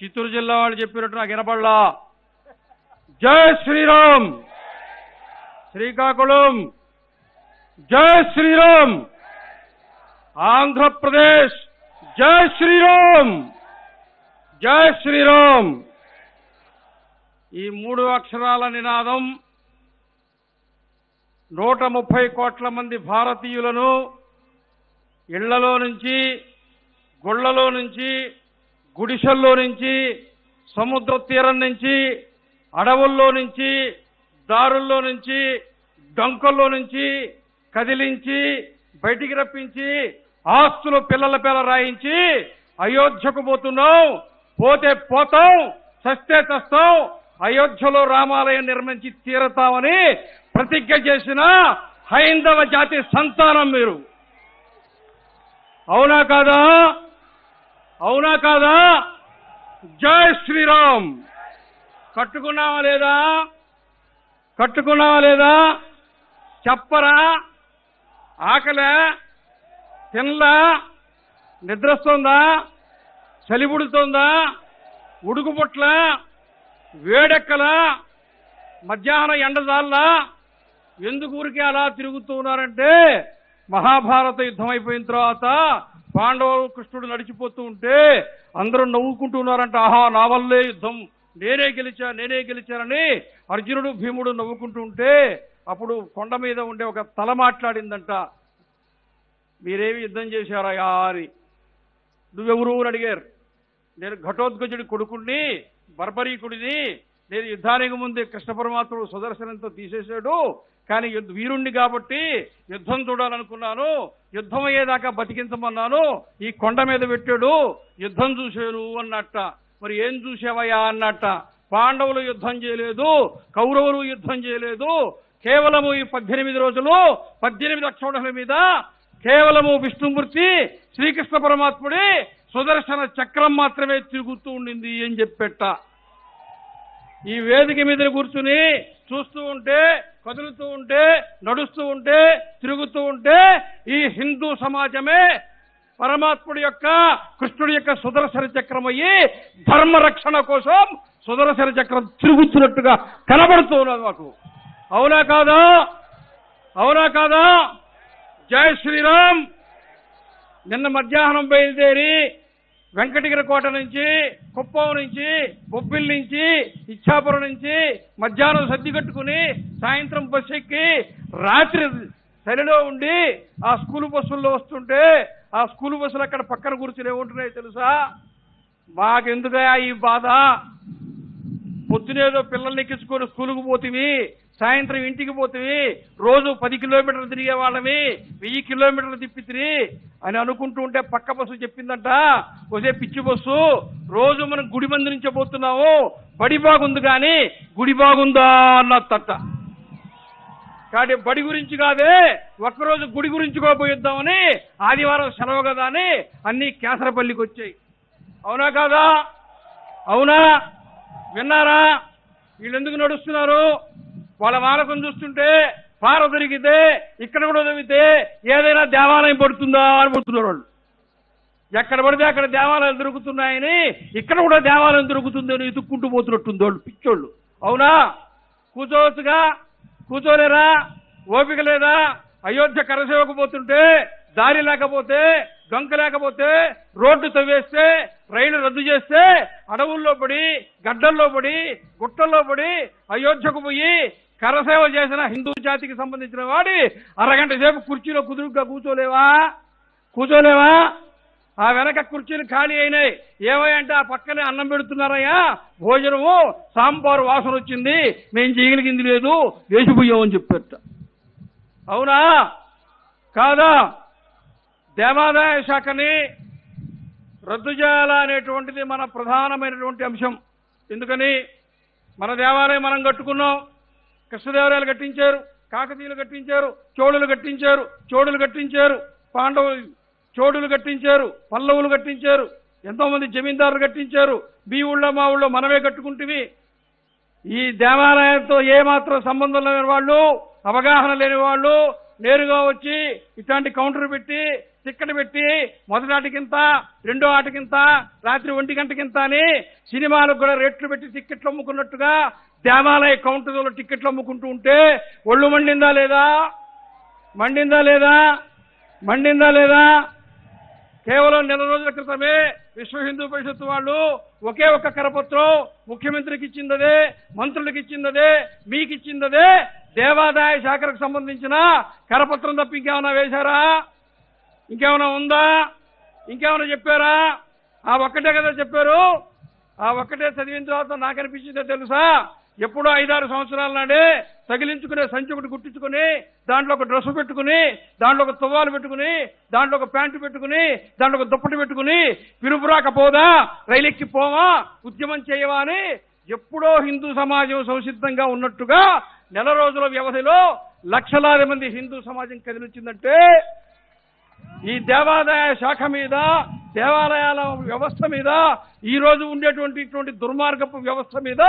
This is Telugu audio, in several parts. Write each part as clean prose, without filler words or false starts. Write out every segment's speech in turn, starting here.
చిత్తూరు జిల్లా వాళ్ళు చెప్పినట్టు నాకు వినపడలా. జై శ్రీరామ్. శ్రీకాకుళం జై శ్రీరామ్. ఆంధ్రప్రదేశ్ జై శ్రీరామ్. జై శ్రీరామ్. ఈ 3 అక్షరాల నినాదం 130 కోట్ల మంది భారతీయులను ఇళ్లలో నుంచి, గుళ్లలో నుంచి, గుడిసెల్లో నుంచి, సముద్ర తీరం నుంచి, అడవుల్లో నుంచి, దారుల్లో నుంచి, డొంకల్లో నుంచి కదిలించి బయటికి రప్పించి ఆస్తులు పిల్లల పేర రాయించి అయోధ్యకు పోతున్నాం, పోతే పోతాం, చస్తే చస్తాం, అయోధ్యలో రామాలయం నిర్మించి తీరతామని ప్రతిజ్ఞ చేసిన హైందవ జాతి సంతానం మీరు. అవునా కాదా? అవునా కాదా? జై శ్రీరామ్. కట్టుకున్నావా లేదా? కట్టుకున్నావా లేదా? చెప్పరా? ఆకలే? తినలా? నిద్రొస్తుందా? చలిపుడుతుందా? ఉడుకుపుట్ల? వేడెక్కలా? మధ్యాహ్నం ఎండజాల్లా? ఎందుకు ఊరికే అలా తిరుగుతూ ఉన్నారంటే, మహాభారత యుద్ధం అయిపోయిన తర్వాత పాండవులు కృష్ణుడు నడిచిపోతూ ఉంటే అందరూ నవ్వుకుంటూ ఉన్నారంట. ఆహా, నా వల్లే యుద్ధం, నేనే గెలిచానని అర్జునుడు భీముడు నవ్వుకుంటూ ఉంటే అప్పుడు కొండ మీద ఉండే ఒక తల మాట్లాడిందంట, మీరేమి యుద్ధం చేశారయా అని. నువ్వెవరు అని అడిగారు. నేను ఘటోత్కచుడి కొడుకుని, బర్బరీకుడిని. నేను యుద్ధానికి ముందే కృష్ణ పరమాత్ముడు సుదర్శనంతో తీసేశాడు, కానీ వీరుణ్ణి కాబట్టి యుద్ధం చూడాలనుకున్నాను, యుద్ధం అయ్యేదాకా బతికించమన్నాను, ఈ కొండ మీద పెట్టాడు, యుద్ధం చూశాను అన్నట్ట. మరి ఏం చూసావయ్యా అన్నట్ట. పాండవులు యుద్ధం చేయలేదు, కౌరవులు యుద్ధం చేయలేదు, కేవలము ఈ 18 రోజులు 18 అక్షౌహిణుల మీద కేవలము విష్ణుమూర్తి శ్రీకృష్ణ పరమాత్ముడి సుదర్శన చక్రం మాత్రమే తిరుగుతూ ఉండింది అని చెప్పెట్ట. ఈ వేదిక మీద కూర్చుని చూస్తూ ఉంటే, కదులుతూ ఉంటే, నడుస్తూ ఉంటే, తిరుగుతూ ఉంటే ఈ హిందూ సమాజమే పరమాత్ముడి యొక్క, కృష్ణుడి యొక్క సుదర్శన చక్రం అయ్యి ధర్మ రక్షణ కోసం సుదర్శన చక్రం తిరుగుతున్నట్టుగా కనబడుతూ ఉన్నది మాకు. అవునా కాదా? అవునా కాదా? జై శ్రీరామ్. నిన్న మధ్యాహ్నం బయలుదేరి వెంకటగిరి కోట నుంచి, కుప్పం నుంచి, బొబ్బిల్ నుంచి, ఇచ్చాపురం నుంచి మధ్యాహ్నం సర్ది కట్టుకుని సాయంత్రం బస్సు ఎక్కి రాత్రి చలిలో ఉండి ఆ స్కూల్ బస్సుల్లో వస్తుంటే ఆ స్కూల్ బస్సులు అక్కడ పక్కన కూర్చుని ఏముంటున్నాయి తెలుసా? మాకెందుకయా ఈ బాధ, పొద్దునేదో పిల్లల్ని ఎక్కించుకొని స్కూలుకు పోతివి, సాయంత్రం ఇంటికి పోతివి, రోజు 10 కిలోమీటర్లు తిరిగే వాళ్ళమి, 1000 కిలోమీటర్లు తిప్పితిరి అని అనుకుంటూ ఉంటే పక్క బస్సు చెప్పిందంట, ఒసే పిచ్చి బస్సు, రోజు మనం గుడి మందిరించబోతున్నాము, బడి బాగుంది కానీ గుడి బాగుందా అన్నట్ట. కాబట్టి బడి గురించి కాదే, ఒక్కరోజు గుడి గురించి పోయిద్దామని ఆదివారం సెలవు కదా అని అన్ని కేసరపల్లికి వచ్చాయి. అవునా కాదా? అవునా? విన్నారా? వీళ్ళు ఎందుకు నడుస్తున్నారు? వాళ్ళ వాలకం చూస్తుంటే పార దొరికితే ఇక్కడ కూడా దొరికితే ఏదైనా దేవాలయం పడుతుందా అని పడుతున్నారు వాళ్ళు. ఎక్కడ పడితే అక్కడ దేవాలయాలు దొరుకుతున్నాయని ఇక్కడ కూడా దేవాలయం దొరుకుతుందని ఎత్తుక్కుంటూ పోతున్నట్టుంది వాళ్ళు, పిచ్చోళ్ళు. అవునా? కూర్చోవచ్చుగా, కూర్చోలేరా? ఓపిక లేదా? అయోధ్య కరసేవకు పోతుంటే దారి లేకపోతే, డొంక లేకపోతే, రోడ్డు తవ్వేస్తే, రైలు రద్దు చేస్తే, అడవుల్లో పడి, గడ్డల్లో పడి, గుట్టల్లో పడి అయోధ్యకు పోయి కరసేవ చేసిన హిందూ జాతికి సంబంధించిన వాడి అరగంట సేపు కుర్చీలో కుదురుగ్గా కూర్చోలేవా? కూర్చోలేవా? ఆ వెనక కుర్చీలు ఖాళీ అయినాయి. ఏమయ్యంటే ఆ పక్కనే అన్నం పెడుతున్నారయ్యా, భోజనము సాంబారు వాసన వచ్చింది, మేము చేయగలిగింది లేదు, వేసిపోయామని చెప్పారట. అవునా కాదా? దేవాదాయ శాఖని రద్దు చేయాలనేటువంటిది మన ప్రధానమైనటువంటి అంశం. ఎందుకని? మన దేవాలయం మనం కట్టుకున్నాం, కృష్ణదేవరాయలు కట్టించారు, కాకతీయులు కట్టించారు, చోళులు కట్టించారు, చోడులు కట్టించారు, పాండవులు చోడులు కట్టించారు, పల్లవులు కట్టించారు, ఎంతో మంది జమీందారులు కట్టించారు. మీ ఊళ్ళో మా ఊళ్ళో మనమే కట్టుకుంటువి. ఈ దేవాలయంతో ఏమాత్రం సంబంధం లేని వాళ్ళు, అవగాహన లేని వాళ్ళు నేరుగా వచ్చి ఇట్లాంటి కౌంటర్ పెట్టి టిక్కెట్ పెట్టి మొదటి ఆటకింత, రెండో ఆటకింత, రాత్రి 1 గంటకింత అని సినిమాలకు కూడా రేట్లు పెట్టి టిక్కెట్లు అమ్ముకున్నట్టుగా దేవాలయ కౌంటర్లో టిక్కెట్లు అమ్ముకుంటూ ఉంటే ఒళ్ళు మండిందా లేదా? మండిందా లేదా? మండిందా లేదా? కేవలం నెల రోజుల క్రితమే విశ్వ హిందూ పరిషత్ వాళ్ళు ఒకే ఒక్క కరపత్రం ముఖ్యమంత్రికి ఇచ్చిందదే, మంత్రులకు ఇచ్చిందదే, మీకు ఇచ్చిందదే దేవాదాయ శాఖలకు సంబంధించిన కరపత్రం తప్ప ఇంకేమైనా వేశారా? ఇంకేమైనా ఉందా? ఇంకేమైనా చెప్పారా? ఆ ఒక్కటే కదా చెప్పారు. ఆ ఒక్కటే చదివిన తర్వాత నాకు అనిపించిందో తెలుసా? ఎప్పుడో 5-6 సంవత్సరాల నాడే తగిలించుకునే సంచి ఒకటి గుట్టించుకుని దాంట్లో ఒక డ్రెస్ పెట్టుకుని దాంట్లో ఒక తువ్వాలు పెట్టుకుని దాంట్లో ఒక ప్యాంటు పెట్టుకుని దాంట్లో ఒక దుప్పటి పెట్టుకుని పిలుపురాక పోదా, రైలెక్కి పోవా, ఉద్యమం చేయవా అని ఎప్పుడో హిందూ సమాజం సంసిద్ధంగా ఉన్నట్టుగా నెల రోజుల వ్యవధిలో లక్షలాది మంది హిందూ సమాజం కదిలించిందంటే ఈ దేవాదాయ శాఖ మీద, దేవాలయాల వ్యవస్థ మీద, ఈ రోజు ఉండేటువంటి ఇటువంటి దుర్మార్గపు వ్యవస్థ మీద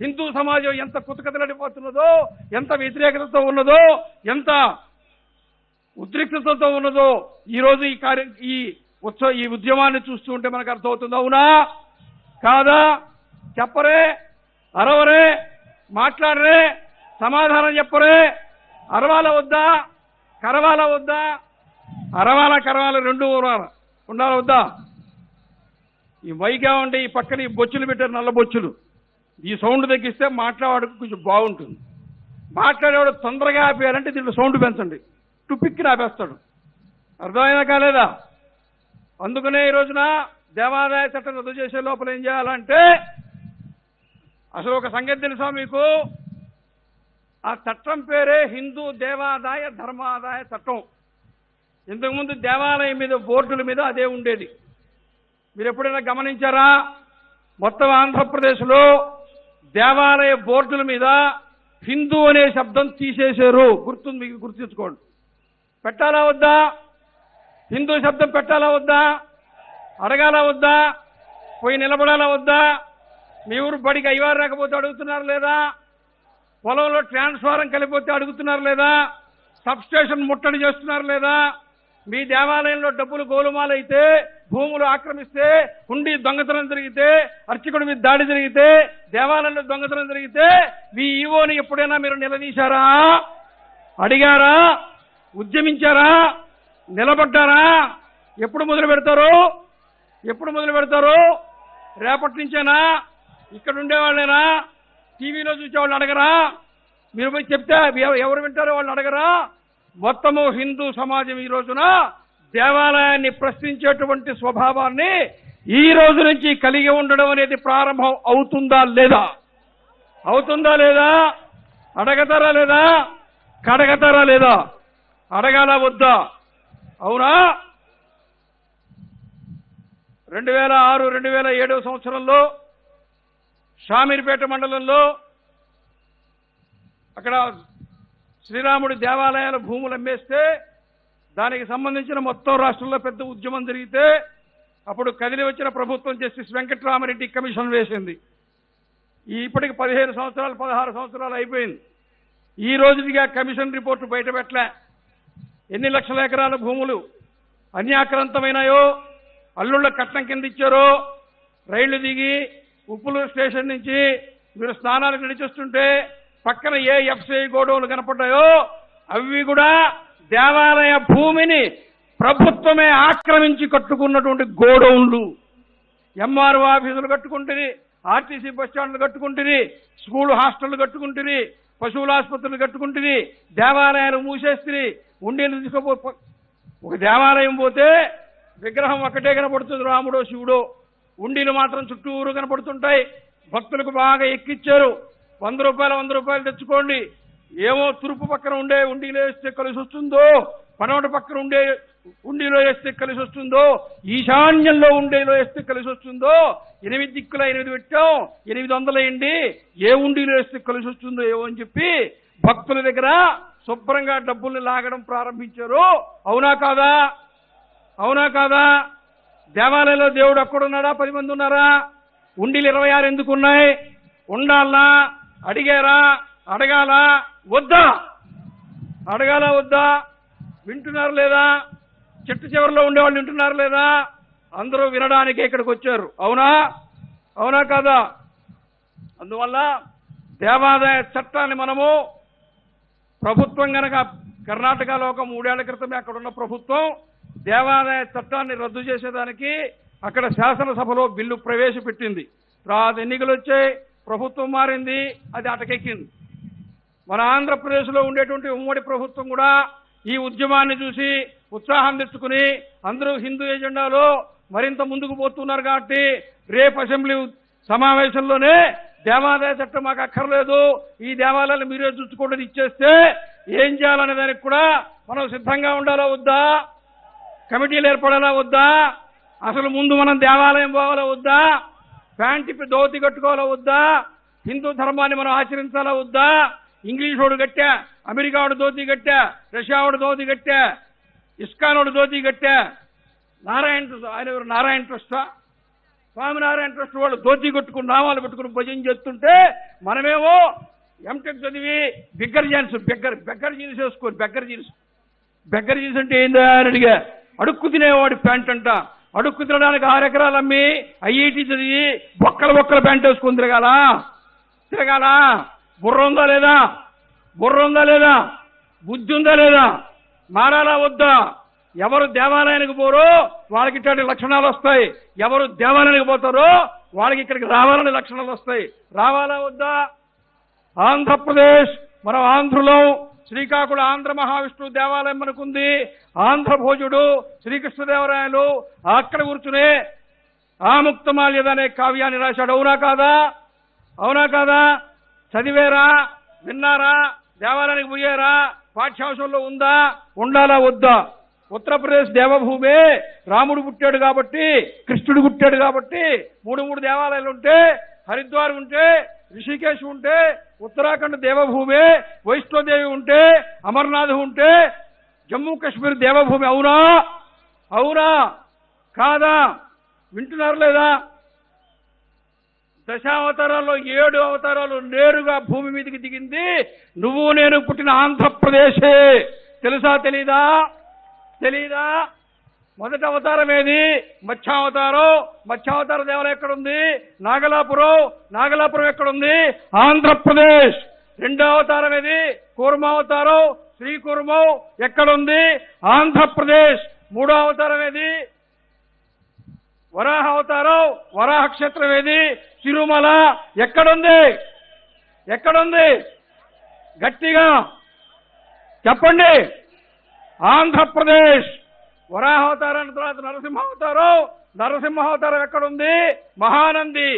హిందూ సమాజం ఎంత కుతకతలడిపోతున్నదో, ఎంత వ్యతిరేకతతో ఉన్నదో, ఎంత ఉద్రిక్తతతో ఉన్నదో ఈ రోజు ఈ ఉద్యమాన్ని చూస్తూ ఉంటే మనకు అర్థమవుతుంది. అవునా కాదా? చెప్పరే, అరవరే, మాట్లాడరే, సమాధానం చెప్పరే. అరవాల వద్దా? కరవాల వద్దా? అరవాల కరవాల రెండు ఉండాల వద్దా? ఈ మైగా ఉంటే ఈ పక్కన ఈ బొచ్చులు పెట్టారు, నల్ల బొచ్చులు. ఈ సౌండ్ తగ్గిస్తే మాట్లాడేవాడికి కొంచెం బాగుంటుంది. మాట్లాడేవాడు తొందరగా ఆపేయాలంటే దీంట్లో సౌండ్ పెంచండి, టుపిక్కి ఆపేస్తాడు. అర్థమైనా కాలేదా? అందుకనే ఈ రోజున దేవాదాయ చట్టం రద్దు చేసే లోపల ఏం చేయాలంటే, అసలు ఒక సంగతి తెలుసా మీకు? ఆ చట్టం పేరే హిందూ దేవాదాయ ధర్మాదాయ చట్టం. ఇంతకుముందు దేవాలయం మీద బోర్డుల మీద అదే ఉండేది. మీరు ఎప్పుడైనా గమనించారా? మొత్తం ఆంధ్రప్రదేశ్లో దేవాలయ బోర్డుల మీద హిందూ అనే శబ్దం తీసేశారు. మీకు గుర్తుంచుకోండి. పెట్టాలా వద్దా? హిందూ శబ్దం పెట్టాలా వద్దా? అడగాలా వద్దా? పోయి నిలబడాలా వద్దా? మీ ఊరు బడికి అయ్యవారు రాకపోతే అడుగుతున్నారు లేదా? పొలంలో ట్రాన్స్ఫారం కలిపోతే అడుగుతున్నారు లేదా? సబ్ స్టేషన్ ముట్టడి చేస్తున్నారు లేదా? మీ దేవాలయంలో డబ్బులు గోలుమాలైతే, భూములు ఆక్రమిస్తే, హుండీ దొంగతనం జరిగితే, అర్చకుడి మీద దాడి జరిగితే, దేవాలయంలో దొంగతనం జరిగితే మీ ఈవోని ఎప్పుడైనా మీరు నిలదీశారా? అడిగారా? ఉద్యమించారా? నిలబడ్డారా? ఎప్పుడు మొదలు పెడతారు? ఎప్పుడు మొదలు పెడతారు? రేపటి నుంచేనా? ఇక్కడ ఉండేవాళ్ళేనా? టీవీలో చూసేవాళ్ళు అడగరా? మీరు పోయి చెప్తే ఎవరు వింటారో వాళ్ళు అడగరా? మొత్తము హిందూ సమాజం ఈ రోజున దేవాలయాన్ని ప్రశ్నించేటువంటి స్వభావాన్ని ఈ రోజు నుంచి కలిగి ఉండడం అనేది ప్రారంభం అవుతుందా లేదా? అవుతుందా లేదా? అడగతారా లేదా? కడగతారా లేదా? అడగాల వద్దా? అవునా? 2006, 2007 సంవత్సరంలో షామీర్పేట మండలంలో అక్కడ శ్రీరాముడి దేవాలయాల భూములు అమ్మేస్తే దానికి సంబంధించిన మొత్తం రాష్ట్రంలో పెద్ద ఉద్యమం జరిగితే అప్పుడు కదిలి వచ్చిన ప్రభుత్వం జస్టిస్ వెంకటరామరెడ్డి కమిషన్ వేసింది. ఇప్పటికి 15 సంవత్సరాలు 16 సంవత్సరాలు అయిపోయింది. ఈ రోజుకి ఆ కమిషన్ రిపోర్టు బయటపెట్టలే. ఎన్ని లక్షల ఎకరాల భూములు అన్యాక్రాంతమైనాయో, అల్లుళ్ళ కట్నం కింద ఇచ్చారో, రైళ్లు దిగి ఉప్పులూరు స్టేషన్ నుంచి మీరు స్నానాలకు నడిచొస్తుంటే పక్కన ఏ ఎఫ్సిఐ గోడౌన్లు కనపడ్డాయో అవి కూడా దేవాలయ భూమిని ప్రభుత్వమే ఆక్రమించి కట్టుకున్నటువంటి గోడౌన్లు. ఎంఆర్ఓ ఆఫీసులు కట్టుకుంటుంది, ఆర్టీసీ బస్టాండ్లు కట్టుకుంటుంది, స్కూల్ హాస్టళ్లు కట్టుకుంటుంది, పశువుల ఆసుపత్రులు కట్టుకుంటుంది, దేవాలయాలు మూసేస్తుంది. ఉండేలు తీసుకోపో, ఒక దేవాలయం పోతే విగ్రహం ఒక్కటే కనపడుతుంది, రాముడో శివుడో. ఉండీలు మాత్రం చుట్టూరు కనపడుతుంటాయి. భక్తులకు బాగా ఎక్కిచ్చారు. 100 రూపాయలు తెచ్చుకోండి. ఏమో తూర్పు పక్కన ఉండే ఉండీలో వేస్తే కలిసి వస్తుందో, పడమటి పక్కన ఉండే ఉండీలో వేస్తే కలిసి వస్తుందో, ఈశాన్యంలో ఉండేలో వేస్తే కలిసి వస్తుందో, 8 దిక్కుల 8 పెట్టాం, 800 వేయండి, ఏ ఉండీలో వేస్తే కలిసి వస్తుందో ఏమో అని చెప్పి భక్తుల దగ్గర శుభ్రంగా డబ్బుల్ని లాగడం ప్రారంభించారు. అవునా కాదా? అవునా కాదా? దేవాలయంలో దేవుడు అక్కడున్నాడా? 10 మంది ఉన్నారా? ఉండీలు 26 ఎందుకు ఉన్నాయి? ఉండాలా? అడిగారా? అడగాలా వద్దా? అడగాలా వద్దా? వింటున్నారు లేదా? చెట్టు చివరిలో ఉండేవాళ్ళు వింటున్నారు లేదా? అందరూ వినడానికి ఇక్కడికి వచ్చారు. అవునా? అవునా కాదా? అందువల్ల దేవాదాయ చట్టాన్ని మనము ప్రభుత్వం గనక కర్ణాటకలో ఒక 3 ఏళ్ల క్రితమే అక్కడున్న ప్రభుత్వం దేవాదాయ చట్టాన్ని రద్దు చేసేదానికి అక్కడ శాసనసభలో బిల్లు ప్రవేశపెట్టింది. తర్వాత ఎన్నికలు వచ్చాయి, ప్రభుత్వం మారింది, అది అటకెక్కింది. మన ఆంధ్రప్రదేశ్లో ఉండేటువంటి ఉమ్మడి ప్రభుత్వం కూడా ఈ ఉద్యమాన్ని చూసి ఉత్సాహం తెచ్చుకుని అందరూ హిందూ ఎజెండాలో మరింత ముందుకు పోతున్నారు. కాబట్టి రేపు అసెంబ్లీ సమావేశంలోనే దేవాదాయ చట్టం మాకు అక్కర్లేదు, ఈ దేవాలయాలు మీరే చూసుకోండి ఇచ్చేస్తే ఏం చేయాలనే దానికి కూడా మనం సిద్ధంగా ఉండాలా వద్దా? కమిటీలు ఏర్పడాలా వద్దా? అసలు ముందు మనం దేవాలయం పోవాలా వద్దా? ప్యాంట్ ఇప్పి ధోతి కట్టుకోవాలా వద్దా? హిందూ ధర్మాన్ని మనం ఆచరించాలా వద్దా? ఇంగ్లీష్ వాడు కట్టా, అమెరికా వాడు ధోతి కట్టా, రష్యా వాడు ధోతి కట్టా, ఇస్కాన్ వాడు ధోతి కట్టా, నారాయణ ట్రస్టా, స్వామినారాయణ ట్రస్ట్ వాళ్ళు ధోతి కట్టుకుని నామాలు పెట్టుకుని భజన చేస్తుంటే మనమేమో ఎంటెక్ చదివి బెగ్గర్ జీన్స్ వేసుకోరు. బెగ్గర్ జీన్స్ అంటే ఏందా అని అడిగా. అడుక్కు తినేవాడి ప్యాంట్ అంట. అడుక్కు తినడానికి 6 ఎకరాలు అమ్మి ఐఐటి చదివి బొక్కల ప్యాంట్ వేసుకొని తిరగాల? బుర్ర ఉందా లేదా? బుద్ధి ఉందా లేదా? మారాలా వద్దా? ఎవరు దేవాలయానికి పోరో వాళ్ళకి ఇట్లాంటి లక్షణాలు వస్తాయి, ఎవరు దేవాలయానికి పోతారో వాళ్ళకి ఇక్కడికి రావాలని లక్షణాలు వస్తాయి. రావాలా వద్దా? ఆంధ్రప్రదేశ్, మనం ఆంధ్రులం. శ్రీకాకుళం ఆంధ్ర మహావిష్ణువు దేవాలయం మనకుంది. ఆంధ్ర భోజుడు శ్రీకృష్ణదేవరాయలు అక్కడ కూర్చునే ఆముక్తమాల్యద అనే కావ్యాన్ని రాశాడు. అవునా కాదా? చదివేరా? విన్నారా? దేవాలయానికి పోయారా? పాఠ్యాంశంలో ఉందా? ఉండాలా వద్దా? ఉత్తరప్రదేశ్ దేవభూమే. రాముడు పుట్టాడు కాబట్టి, కృష్ణుడు పుట్టాడు కాబట్టి 3 దేవాలయాలు ఉంటే, హరిద్వార్ ఉంటే, రిషికేశ్ ఉంటే, ఉత్తరాఖండ్ దేవభూమి, వైష్ణోదేవి ఉంటే, అమర్నాథ్ ఉంటే, జమ్మూ కాశ్మీర్ దేవభూమి. అవునా కాదా? వింటున్నారు లేదా? దశావతారాల్లో 7 అవతారాలు నేరుగా భూమి మీదకి దిగింది నువ్వు నేను పుట్టిన ఆంధ్రప్రదేశే. తెలుసా? తెలీదా? మొదటి అవతారం ఏది? మత్స్యావతారం. మత్స్యావతార దేవాలయం ఎక్కడుంది? నాగలాపురం ఎక్కడుంది? ఆంధ్రప్రదేశ్. రెండో అవతారం ఏది? కూర్మావతారం. శ్రీకూర్మం ఎక్కడుంది? ఆంధ్రప్రదేశ్. మూడో అవతారం ఏది? వరాహ అవతారం. వరాహ క్షేత్రం ఏది? తిరుమల. ఎక్కడుంది? గట్టిగా చెప్పండి. ఆంధ్రప్రదేశ్. వరాహావతారం తర్వాత నరసింహావతారం ఎక్కడుంది? మహానంది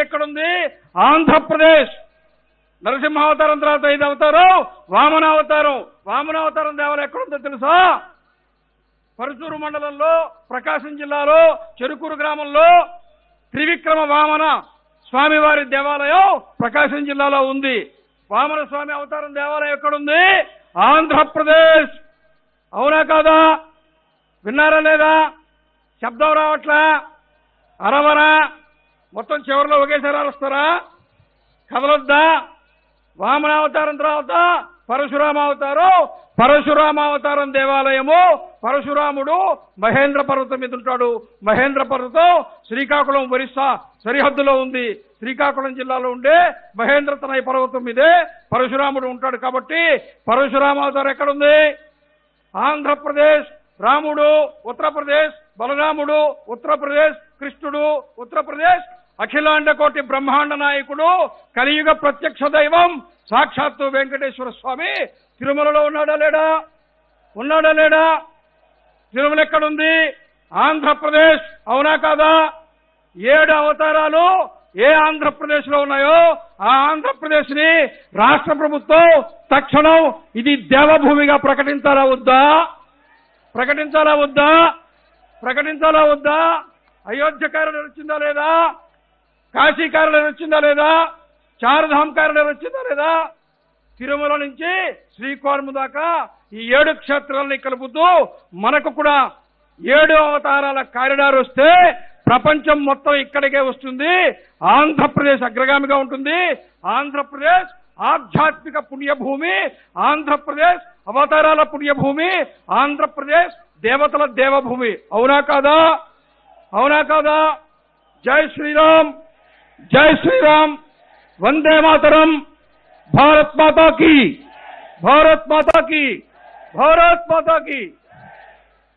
ఎక్కడుంది? ఆంధ్రప్రదేశ్. నరసింహావతారం తర్వాత 5వ అవతారం వామనావతారం దేవాలయం ఎక్కడుందో తెలుసా? పరుచూరు మండలంలో, ప్రకాశం జిల్లాలో, చెరుకూరు గ్రామంలో త్రివిక్రమ వామన స్వామివారి దేవాలయం ప్రకాశం జిల్లాలో ఉంది. వామన స్వామి అవతారం దేవాలయం ఎక్కడుంది? ఆంధ్రప్రదేశ్. అవునా కాదా? విన్నారా లేదా? శబ్దం రావట్లా? అరవరా? మొత్తం చివరిలో ఒకేసారి అరుస్తారా? కదలొద్దా? వామనావతారం తర్వాత పరశురామావతారం దేవాలయము. పరశురాముడు మహేంద్ర పర్వతం మీద ఉంటాడు. మహేంద్ర పర్వతం శ్రీకాకుళం ఒరిస్సా సరిహద్దులో ఉంది. శ్రీకాకుళం జిల్లాలో ఉండే మహేంద్ర తనయ పర్వతం మీదే పరశురాముడు ఉంటాడు. కాబట్టి పరశురామావతారం ఎక్కడుంది? ఆంధ్రప్రదేశ్. రాముడు ఉత్తరప్రదేశ్, బలరాముడు ఉత్తరప్రదేశ్, కృష్ణుడు ఉత్తరప్రదేశ్, అఖిలాండ కోటి బ్రహ్మాండ నాయకుడు, కలియుగ ప్రత్యక్ష దైవం సాక్షాత్తు వెంకటేశ్వర స్వామి తిరుమలలో ఉన్నాడా లేడా? తిరుమల ఎక్కడుంది? ఆంధ్రప్రదేశ్. అవునా కాదా? 7 అవతారాలు ఏ ఆంధ్రప్రదేశ్ లో ఉన్నాయో ఆ ఆంధ్రప్రదేశ్ ని రాష్ట్ర ప్రభుత్వం తక్షణం ఇది దేవభూమిగా ప్రకటించాలా వద్దా? అయోధ్య కారిడార్ వచ్చిందా లేదా? కాశీ కారిడార్ వచ్చిందా లేదా? చార్ధామ్ కారిడార్ వచ్చిందా లేదా? తిరుమల నుంచి శ్రీకాకుళం దాకా ఈ 7 క్షేత్రాలని కలుపుతూ మనకు కూడా 7 అవతారాల కారిడార్ వస్తే ప్రపంచం మొత్తం ఇక్కడికే వస్తుంది. ఆంధ్రప్రదేశ్ అగ్రగామిగా ఉంటుంది. ఆంధ్రప్రదేశ్ ఆధ్యాత్మిక పుణ్యభూమి, ఆంధ్రప్రదేశ్ అవతారాల పుణ్యభూమి, ఆంధ్రప్రదేశ్ దేవతల దేవభూమి. అవునా కాదా? అవునా కాదా? జై శ్రీరామ్, జై శ్రీరామ్, వందే మాతరం, భారత్ మాతా కీ, భారత్ మాతా కీ, భారత్ మాతా కీ.